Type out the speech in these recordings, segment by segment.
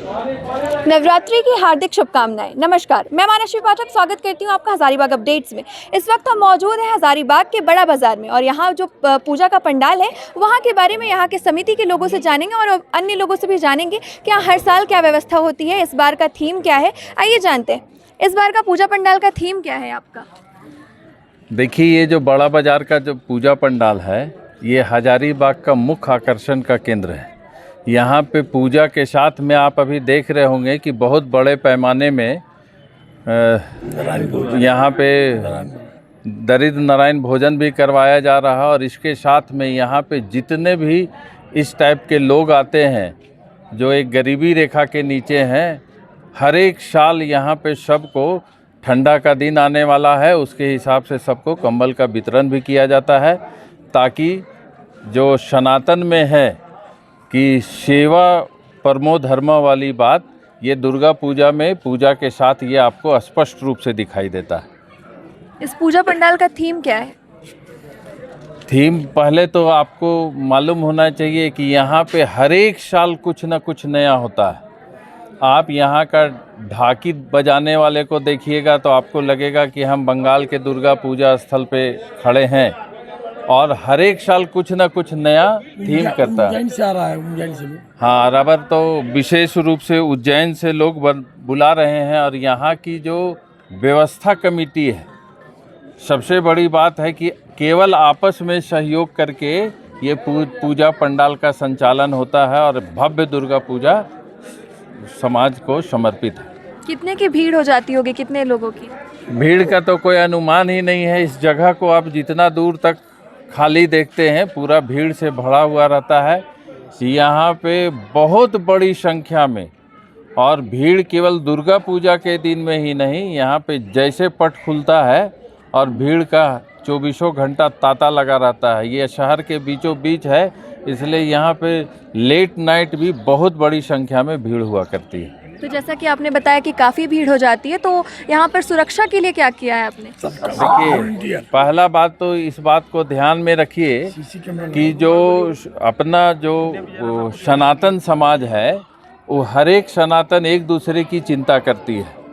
नवरात्रि की हार्दिक शुभकामनाएं। नमस्कार, मैं मानसी पाठक स्वागत करती हूं आपका हज़ारीबाग अपडेट्स में। इस वक्त हम मौजूद हैं हज़ारीबाग के बड़ा बाज़ार में और यहाँ जो पूजा का पंडाल है वहाँ के बारे में यहाँ के समिति के लोगों से जानेंगे और अन्य लोगों से भी जानेंगे क्या हर साल क्या व्यवस्था होती है, इस बार का थीम क्या है। आइए जानते हैं इस बार का पूजा पंडाल का थीम क्या है आपका। देखिए, ये जो बड़ा बाज़ार का जो पूजा पंडाल है ये हज़ारीबाग का मुख्य आकर्षण का केंद्र है। यहाँ पे पूजा के साथ में आप अभी देख रहे होंगे कि बहुत बड़े पैमाने में यहाँ पे दरिद्र नारायण भोजन भी करवाया जा रहा है और इसके साथ में यहाँ पे जितने भी इस टाइप के लोग आते हैं जो एक गरीबी रेखा के नीचे हैं, हर एक साल यहाँ पे सबको ठंडा का दिन आने वाला है, उसके हिसाब से सबको कंबल का वितरण भी किया जाता है ताकि जो सनातन में है कि सेवा परमो धर्म वाली बात, ये दुर्गा पूजा में पूजा के साथ ये आपको स्पष्ट रूप से दिखाई देता है। इस पूजा पंडाल का थीम क्या है? थीम पहले तो आपको मालूम होना चाहिए कि यहाँ पे हर एक साल कुछ न कुछ नया होता है। आप यहाँ का ढाकी बजाने वाले को देखिएगा तो आपको लगेगा कि हम बंगाल के दुर्गा पूजा स्थल पे खड़े हैं और हर एक साल कुछ ना कुछ नया थीम करता है। उज्जैन से आ रहा है, उज्जैन से लोग। हाँ, रबर तो विशेष रूप से उज्जैन से लोग बुला रहे हैं और यहाँ की जो व्यवस्था कमेटी है, सबसे बड़ी बात है कि केवल आपस में सहयोग करके ये पूजा पंडाल का संचालन होता है और भव्य दुर्गा पूजा समाज को समर्पित है। कितने की भीड़ हो जाती होगी, कितने लोगों की? भीड़ का तो कोई अनुमान ही नहीं है। इस जगह को आप जितना दूर तक खाली देखते हैं पूरा भीड़ से भरा हुआ रहता है। यहाँ पे बहुत बड़ी संख्या में, और भीड़ केवल दुर्गा पूजा के दिन में ही नहीं, यहाँ पे जैसे पट खुलता है और भीड़ का 24 घंटा तांता लगा रहता है। ये शहर के बीचों बीच है, इसलिए यहाँ पे लेट नाइट भी बहुत बड़ी संख्या में भीड़ हुआ करती है। तो जैसा कि आपने बताया कि काफ़ी भीड़ हो जाती है, तो यहाँ पर सुरक्षा के लिए क्या किया है आपने? देखिए, पहला बात तो इस बात को ध्यान में रखिए कि जो अपना जो सनातन समाज है वो हर एक सनातन एक दूसरे की चिंता करती है।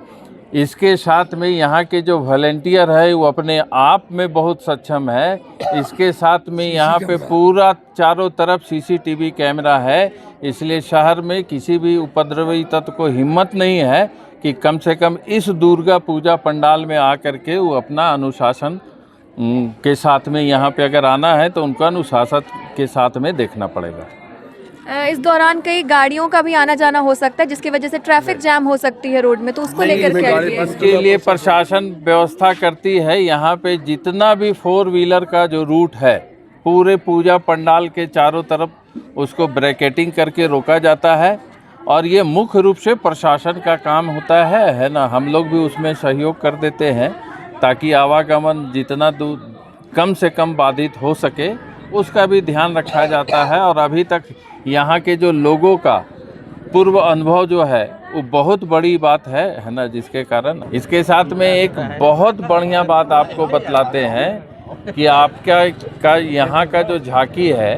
इसके साथ में यहाँ के जो वॉलंटियर है वो अपने आप में बहुत सक्षम है। इसके साथ में यहाँ पे पूरा चारों तरफ सीसीटीवी कैमरा है, इसलिए शहर में किसी भी उपद्रवी तत्व को हिम्मत नहीं है कि कम से कम इस दुर्गा पूजा पंडाल में आकर के वो अपना अनुशासन के साथ में यहाँ पे अगर आना है तो उनका अनुशासन के साथ में देखना पड़ेगा। इस दौरान कई गाड़ियों का भी आना जाना हो सकता है जिसकी वजह से ट्रैफिक जैम हो सकती है रोड में, तो उसको लेकर क्या है? इसके लिए प्रशासन व्यवस्था करती है। यहाँ पे जितना भी 4 व्हीलर का जो रूट है पूरे पूजा पंडाल के चारों तरफ उसको ब्रैकेटिंग करके रोका जाता है और ये मुख्य रूप से प्रशासन का काम होता है ना। हम लोग भी उसमें सहयोग कर देते हैं ताकि आवागमन जितना दूर कम से कम बाधित हो सके उसका भी ध्यान रखा जाता है। और अभी तक यहाँ के जो लोगों का पूर्व अनुभव जो है वो बहुत बड़ी बात है ना, जिसके कारण इसके साथ में एक बहुत बढ़िया बात आपको बतलाते हैं कि आपका यहाँ का जो झांकी है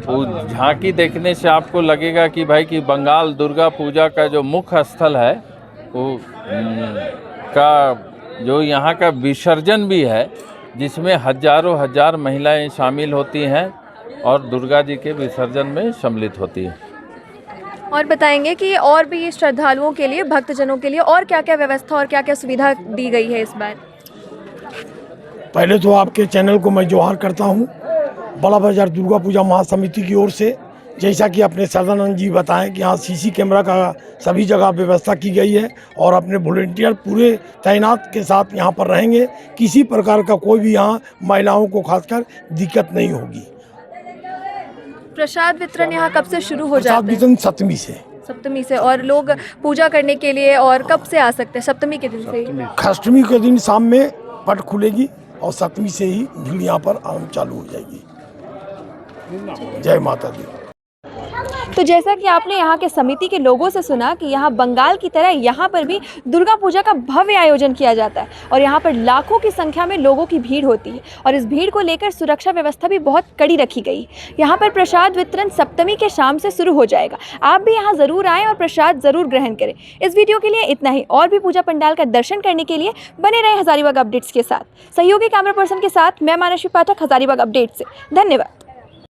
वो झांकी देखने से आपको लगेगा कि भाई कि बंगाल दुर्गा पूजा का जो मुख्य स्थल है वो का जो यहाँ का विसर्जन भी है जिसमें हजारों हजार महिलाएं शामिल होती हैं और दुर्गा जी के विसर्जन में सम्मिलित होती है। और बताएंगे कि और भी श्रद्धालुओं के लिए, भक्तजनों के लिए और क्या क्या व्यवस्था और क्या क्या सुविधा दी गई है इस बार? पहले तो आपके चैनल को मैं जोहार करता हूँ। बड़ा बाजार दुर्गा पूजा महासमिति की ओर से, जैसा कि अपने सदानंद जी बताएं कि यहाँ सीसी कैमरा का सभी जगह व्यवस्था की गई है और अपने वॉलंटियर पूरे तैनात के साथ यहाँ पर रहेंगे। किसी प्रकार का कोई भी यहाँ महिलाओं को खासकर दिक्कत नहीं होगी। प्रसाद वितरण यहाँ कब से शुरू हो जाता है? प्रसाद वितरण सप्तमी से। और लोग पूजा करने के लिए और कब से आ सकते हैं? सप्तमी के दिन से ही? अष्टमी के दिन शाम में पट खुलेगी और सप्तमी से ही भीड़ यहाँ पर आना चालू हो जाएगी। जय माता दी। तो जैसा कि आपने यहाँ के समिति के लोगों से सुना कि यहाँ बंगाल की तरह यहाँ पर भी दुर्गा पूजा का भव्य आयोजन किया जाता है और यहाँ पर लाखों की संख्या में लोगों की भीड़ होती है और इस भीड़ को लेकर सुरक्षा व्यवस्था भी बहुत कड़ी रखी गई। यहाँ पर प्रसाद वितरण सप्तमी के शाम से शुरू हो जाएगा। आप भी यहाँ ज़रूर आएँ और प्रसाद ज़रूर ग्रहण करें। इस वीडियो के लिए इतना ही। और भी पूजा पंडाल का दर्शन करने के लिए बने रहे हजारीबाग अपडेट्स के साथ। सहयोगी कैमरा पर्सन के साथ मैं मानसी पाठक, हजारीबाग अपडेट से। धन्यवाद।